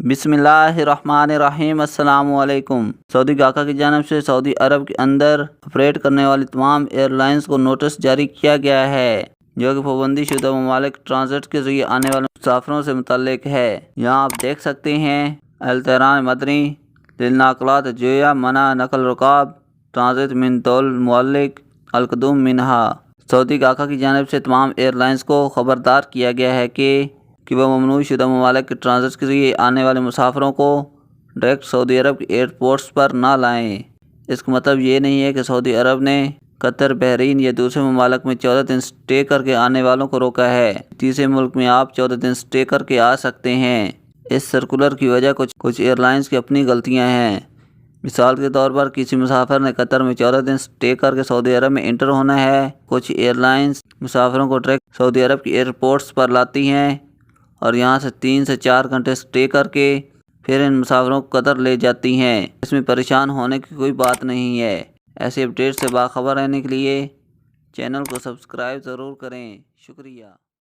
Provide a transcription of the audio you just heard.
بسم اللہ الرحمن الرحیم۔ السلام علیکم۔ سعودی گاکا کی جانب سے سعودی عرب کے اندر آپریٹ کرنے والی تمام ایئر لائنز کو نوٹس جاری کیا گیا ہے جو کہ پابندی شدہ ممالک ٹرانزٹ کے ذریعے آنے والے مسافروں سے متعلق ہے۔ یہاں آپ دیکھ سکتے ہیں الطیران مدنی للناقلات جویہ منع نقل رکاب ٹرانزٹ من دول المعلق القدوم منہا۔ سعودی گاکا کی جانب سے تمام ایئر لائنز کو خبردار کیا گیا ہے کہ وہ ممنوع شدہ ممالک کے ٹرانزٹ کے ذریعے آنے والے مسافروں کو ڈائریکٹ سعودی عرب کے ایئرپورٹس پر نہ لائیں۔ اس کا مطلب یہ نہیں ہے کہ سعودی عرب نے قطر، بحرین یا دوسرے ممالک میں 14 دن سٹے کر کے آنے والوں کو روکا ہے۔ تیسرے ملک میں آپ 14 دن سٹے کر کے آ سکتے ہیں۔ اس سرکولر کی وجہ کچھ ایئر لائنز کی اپنی غلطیاں ہیں۔ مثال کے طور پر کسی مسافر نے قطر میں 14 دن سٹے کر کے سعودی عرب میں انٹر ہونا ہے۔ کچھ ایئر لائنز مسافروں کو ڈائریکٹ سعودی عرب کے ایئرپورٹس پر لاتی ہیں اور یہاں سے 3 سے 4 گھنٹے سٹے کر کے پھر ان مسافروں کو قطر لے جاتی ہیں۔ اس میں پریشان ہونے کی کوئی بات نہیں ہے۔ ایسی اپڈیٹ سے باخبر رہنے کے لیے چینل کو سبسکرائب ضرور کریں۔ شکریہ۔